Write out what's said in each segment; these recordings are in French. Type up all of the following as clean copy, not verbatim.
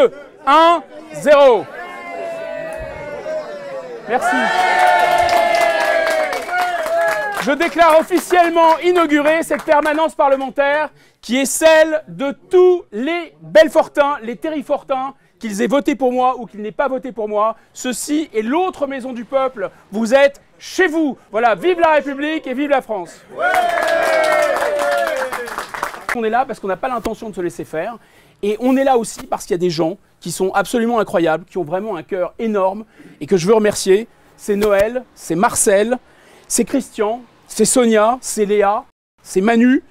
2, 1, 0. Merci. Je déclare officiellement inaugurée cette permanence parlementaire qui est celle de tous les Belfortins, les Terrifortins, qu'ils aient voté pour moi ou qu'ils n'aient pas voté pour moi. Ceci est l'autre maison du peuple. Vous êtes chez vous. Voilà, vive la République et vive la France. On est là parce qu'on n'a pas l'intention de se laisser faire. Et on est là aussi parce qu'il y a des gens qui sont absolument incroyables, qui ont vraiment un cœur énorme et que je veux remercier. C'est Noël, c'est Marcel, c'est Christian, c'est Sonia, c'est Léa, c'est Manu,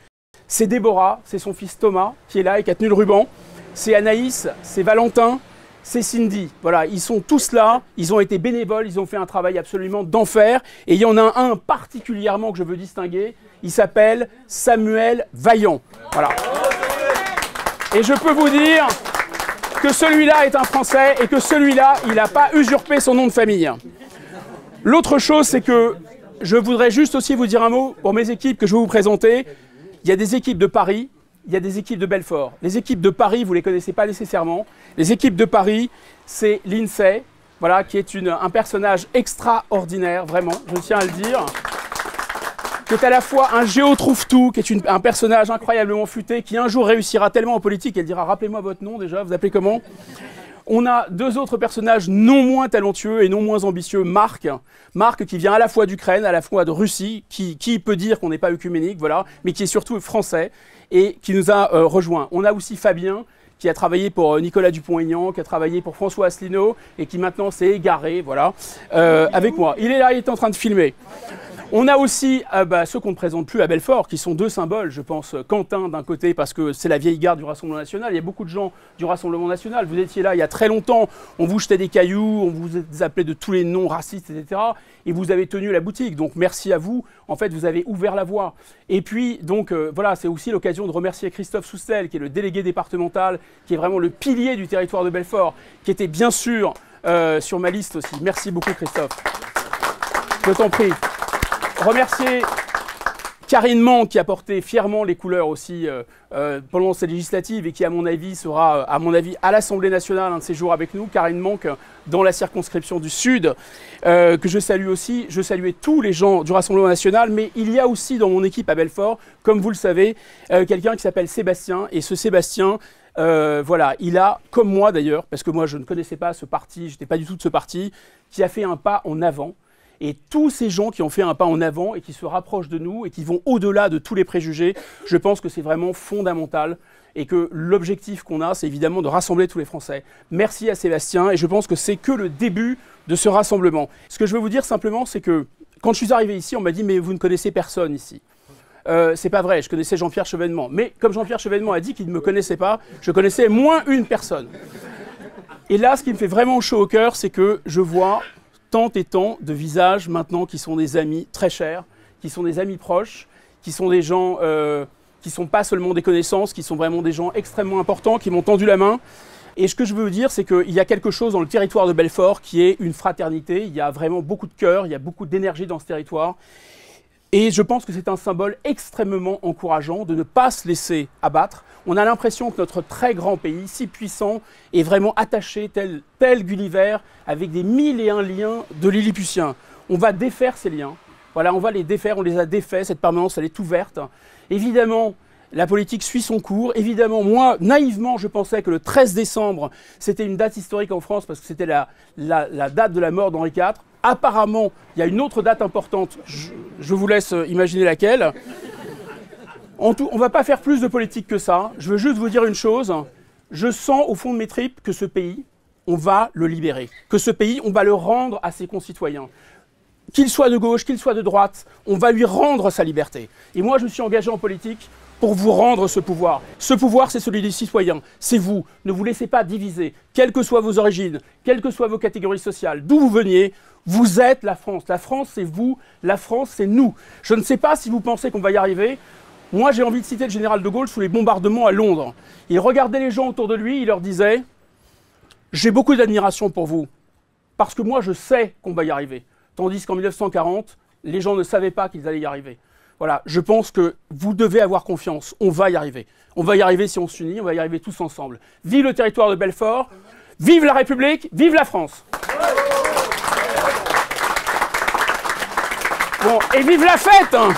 c'est Déborah, c'est son fils Thomas qui est là et qui a tenu le ruban. C'est Anaïs, c'est Valentin, c'est Cindy. Voilà, ils sont tous là, ils ont été bénévoles, ils ont fait un travail absolument d'enfer. Et il y en a un particulièrement que je veux distinguer, il s'appelle Samuel Vaillant. Voilà. Et je peux vous dire que celui-là est un Français et que celui-là, il n'a pas usurpé son nom de famille. L'autre chose, c'est que je voudrais juste aussi vous dire un mot pour mes équipes que je vais vous présenter. Il y a des équipes de Paris, il y a des équipes de Belfort. Les équipes de Paris, vous ne les connaissez pas nécessairement. Les équipes de Paris, c'est Lindsay, voilà, qui est un personnage extraordinaire, vraiment, je tiens à le dire. Qui est à la fois un géo-trouve-tout, qui est un personnage incroyablement futé, qui un jour réussira tellement en politique, elle dira « Rappelez-moi votre nom déjà, vous appelez comment ?» On a deux autres personnages non moins talentueux et non moins ambitieux. Marc qui vient à la fois d'Ukraine, à la fois de Russie, qui peut dire qu'on n'est pas œcuménique, voilà, mais qui est surtout français et qui nous a rejoints. On a aussi Fabien, qui a travaillé pour Nicolas Dupont-Aignan, qui a travaillé pour François Asselineau et qui maintenant s'est égaré, voilà, avec moi. Il est là, il est en train de filmer. On a aussi ceux qu'on ne présente plus à Belfort, qui sont deux symboles, je pense. Quentin, d'un côté, parce que c'est la vieille garde du Rassemblement National. Il y a beaucoup de gens du Rassemblement National. Vous étiez là il y a très longtemps. On vous jetait des cailloux, on vous appelait de tous les noms racistes, etc. Et vous avez tenu la boutique. Donc, merci à vous. En fait, vous avez ouvert la voie. Et puis, donc, voilà, c'est aussi l'occasion de remercier Christophe Soustel, qui est le délégué départemental, qui est vraiment le pilier du territoire de Belfort, qui était bien sûr sur ma liste aussi. Merci beaucoup, Christophe. Je t'en prie. Remercier Karine Manque qui a porté fièrement les couleurs aussi pendant ces législatives et qui, à mon avis, sera à l'Assemblée nationale un de ces jours avec nous. Karine Manque dans la circonscription du Sud, que je salue aussi. Je saluais tous les gens du Rassemblement national, mais il y a aussi dans mon équipe à Belfort, comme vous le savez, quelqu'un qui s'appelle Sébastien. Et ce Sébastien, voilà, il a, comme moi d'ailleurs, parce que moi je ne connaissais pas ce parti, je n'étais pas du tout de ce parti, qui a fait un pas en avant. Et tous ces gens qui ont fait un pas en avant et qui se rapprochent de nous et qui vont au-delà de tous les préjugés, je pense que c'est vraiment fondamental et que l'objectif qu'on a, c'est évidemment de rassembler tous les Français. Merci à Sébastien et je pense que c'est que le début de ce rassemblement. Ce que je veux vous dire simplement, c'est que quand je suis arrivé ici, on m'a dit « mais vous ne connaissez personne ici ». C'est pas vrai, je connaissais Jean-Pierre Chevènement. Mais comme Jean-Pierre Chevènement a dit qu'il ne me connaissait pas, je connaissais moins une personne. Et là, ce qui me fait vraiment chaud au cœur, c'est que je vois tant et tant de visages maintenant qui sont des amis très chers, qui sont des amis proches, qui sont des gens qui ne sont pas seulement des connaissances, qui sont vraiment des gens extrêmement importants, qui m'ont tendu la main. Et ce que je veux vous dire, c'est qu'il y a quelque chose dans le territoire de Belfort qui est une fraternité. Il y a vraiment beaucoup de cœur, il y a beaucoup d'énergie dans ce territoire. Et je pense que c'est un symbole extrêmement encourageant de ne pas se laisser abattre. On a l'impression que notre très grand pays, si puissant, est vraiment attaché, tel Gulliver, avec des 1001 liens de Lilliputien. On va défaire ces liens. Voilà, on va les défaire, on les a défaits, cette permanence, elle est ouverte. Évidemment, la politique suit son cours. Évidemment, moi, naïvement, je pensais que le 13 décembre, c'était une date historique en France parce que c'était la date de la mort d'Henri IV. Apparemment, il y a une autre date importante, je vous laisse imaginer laquelle. On ne va pas faire plus de politique que ça. Je veux juste vous dire une chose. Je sens au fond de mes tripes que ce pays, on va le libérer. Que ce pays, on va le rendre à ses concitoyens. Qu'il soit de gauche, qu'il soit de droite, on va lui rendre sa liberté. Et moi, je me suis engagé en politique pour vous rendre ce pouvoir. Ce pouvoir, c'est celui des citoyens. C'est vous. Ne vous laissez pas diviser. Quelles que soient vos origines, quelles que soient vos catégories sociales, d'où vous veniez, vous êtes la France. La France, c'est vous. La France, c'est nous. Je ne sais pas si vous pensez qu'on va y arriver. Moi, j'ai envie de citer le général de Gaulle sous les bombardements à Londres. Il regardait les gens autour de lui, il leur disait « J'ai beaucoup d'admiration pour vous, parce que moi, je sais qu'on va y arriver. » Tandis qu'en 1940, les gens ne savaient pas qu'ils allaient y arriver. Voilà, je pense que vous devez avoir confiance. On va y arriver. On va y arriver si on s'unit, on va y arriver tous ensemble. Vive le territoire de Belfort, vive la République, vive la France. Bon, et vive la fête hein.